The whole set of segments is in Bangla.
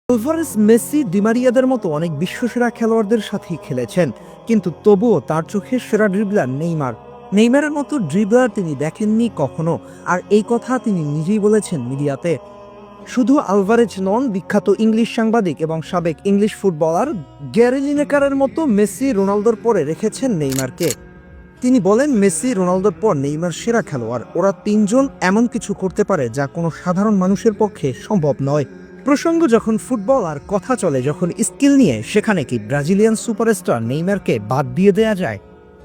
আলভারেজ, মেসি, ডি মারিয়াদের মতো অনেক বিশ্বসেরা খেলোয়াড়দের সাথেই খেলেছেন, কিন্তু তবুও তার চোখে সেরা ড্রিবলার নেইমার। নেইমারের মতো ড্রিবলার তিনি দেখেননি কখনো, আর এই কথা তিনি নিজেই বলেছেন মিডিয়াতে। শুধু আলভারেজ নন, বিখ্যাত ইংলিশ সাংবাদিক এবং সাবেক ইংলিশ ফুটবলার গ্যারি লিনেকারের মতো মেসি, রোনালদোর পরে রেখেছেন নেইমারকে। তিনি বলেন, মেসি, রোনালদোর পর নেইমার সেরা খেলোয়াড়। ওরা তিনজন এমন কিছু করতে পারে যা কোনো সাধারণ মানুষের পক্ষে সম্ভব নয়। প্রসঙ্গ যখন ফুটবল আর কথা চলে যখন স্কিল নিয়ে, সেখানে কি ব্রাজিলিয়ান সুপারস্টার নেইমারকে বাদ দিয়ে দেয়া যায়?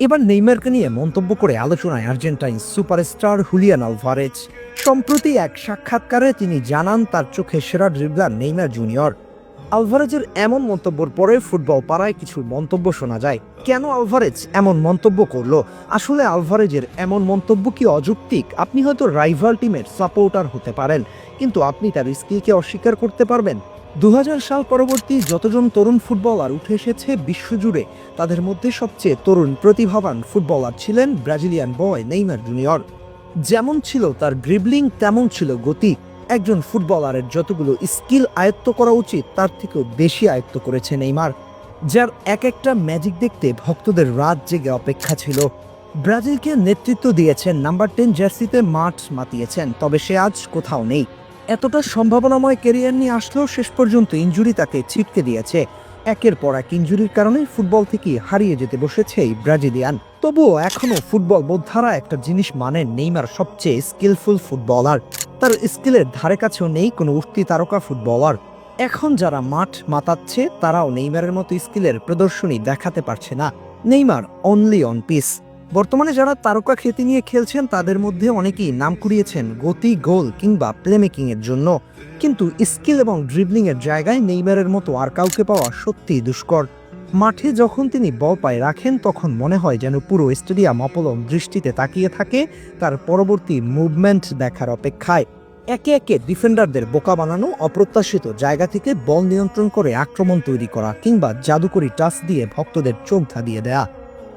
এবার নেইমারকে নিয়ে মন্তব্য করে আলোচনায় আর্জেন্টাইন সুপারস্টার হুলিয়ান আলভারেজ। সম্প্রতি এক সাক্ষাৎকারে তিনি জানান তার চোখে সেরা ড্রিবলার নেইমার জুনিয়র। আলভারেজের এমন মন্তব্যের পরে ফুটবল পাড়ায় কিছু মন্তব্য শোনা যায়। কেন আলভারেজ এমন মন্তব্য করলো? আসলে আলভারেজের এমন মন্তব্য কি অযৌক্তিক? আপনি হয়তো রাইভাল টিমের সাপোর্টার হতে পারেন, কিন্তু আপনি তার স্কিলকে অস্বীকার করতে পারবেন? 2000 সাল পরবর্তী যতজন তরুণ ফুটবলার উঠে এসেছে বিশ্বজুড়ে, তাদের মধ্যে সবচেয়ে তরুণ প্রতিভাবান ফুটবলার ছিলেন ব্রাজিলিয়ান বয় নেইমার জুনিয়র। যেমন ছিল তার ড্রিবলিং, তেমন ছিল গতি। একজন ফুটবলারের যতগুলো স্কিল আয়ত্ত করা উচিত তার থেকেও বেশি আয়ত্ত করেছে নেইমার, যার এক একটা ম্যাজিক দেখতে ভক্তদের রাত জেগে অপেক্ষা ছিল। ব্রাজিলকে নেতৃত্ব দিয়েছেন, নাম্বার 10 জার্সিতে মাঠ মাতিয়েছেন, তবে সে আজ কোথাও নেই। এতটা সম্ভাবনাময় ক্যারিয়ার নিয়ে আসলেও শেষ পর্যন্ত ইনজুরি তাকে ছিটকে দিয়েছে। একের পর এক ইনজুরির কারণে ফুটবল থেকে হারিয়ে যেতে বসেছে এই ব্রাজিলিয়ান। তবুও এখনও ফুটবল বোদ্ধারা একটা জিনিস মানেন, নেইমার সবচেয়ে স্কিলফুল ফুটবলার। তার স্কিলের ধারে কাছেও নেই কোনো উঠতি তারকা ফুটবলার। এখন যারা মাঠ মাতাচ্ছে তারাও নেইমারের মতো স্কিলের প্রদর্শনী দেখাতে পারছে না। Neymar only on piece. বর্তমানে যারা তারকা খ্যাতি নিয়ে খেলছেন তাদের মধ্যে অনেকেই নাম কুড়িয়েছেন গতি, গোল কিংবা প্লেমেকিং এর জন্য, কিন্তু স্কিল এবং ড্রিবলিং এর জায়গায় নেইমারের মতো আর কাউকে পাওয়া সত্যিই দুষ্কর। মাঠে যখন তিনি বল পায়ে রাখেন তখন মনে হয় যেন পুরো স্টেডিয়াম অপলক দৃষ্টিতে তাকিয়ে থাকে তার পরবর্তী মুভমেন্ট দেখার অপেক্ষায়। একে একে ডিফেন্ডারদের বোকা বানানো, অপ্রত্যাশিত জায়গা থেকে বল নিয়ন্ত্রণ করে আক্রমণ তৈরি করা, কিংবা জাদুকরি টাচ দিয়ে ভক্তদের চোখ ধাঁধিয়ে দেয়া,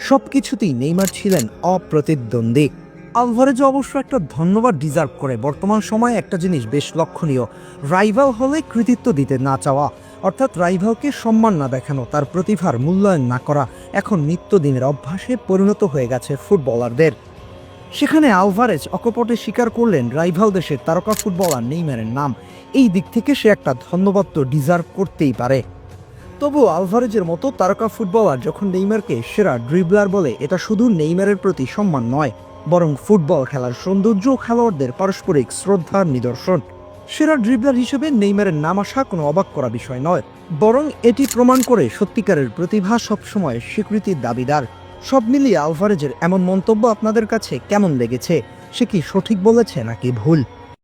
সবকিছুতেই নেইমার ছিলেন অপ্রতিদ্বন্দ্বী। আলভারেজ অবশ্য একটা ধন্যবাদ ডিজার্ভ করে। বর্তমান সময়ে একটা জিনিস বেশ লক্ষণীয়, রাইভাল হলে কৃতিত্ব দিতে না চাওয়া, অর্থাৎ রাইভালকে সম্মান না দেখানো, তার প্রতিভার মূল্যায়ন না করা এখন নিত্যদিনের অভ্যাসে পরিণত হয়ে গেছে ফুটবলারদের। সেখানে আলভারেজ অকপটে স্বীকার করলেন রাইভাল দেশের তারকা ফুটবলার নেইমারের নাম। এই দিক থেকে সে একটা ধন্যবাদ তো ডিজার্ভ করতেই পারে। তবু আলভারেজের মতো তারকা ফুটবলার যখন নেইমারকে সেরা ড্রিবলার বলে, এটা শুধু নেইমারের প্রতি সম্মান নয়, বরং ফুটবল খেলার সৌন্দর্য, খেলোয়াড়দের পারস্পরিক শ্রদ্ধার নিদর্শন। সেরা ড্রিবলার হিসেবে নেইমারের নাম আসা কোনো অবাক করা বিষয় নয়, বরং এটি প্রমাণ করে সত্যিকারের প্রতিভা সবসময় স্বীকৃতির দাবিদার। সব মিলিয়ে আলভারেজের এমন মন্তব্য আপনাদের কাছে কেমন লেগেছে? সে কি সঠিক বলেছে নাকি ভুল?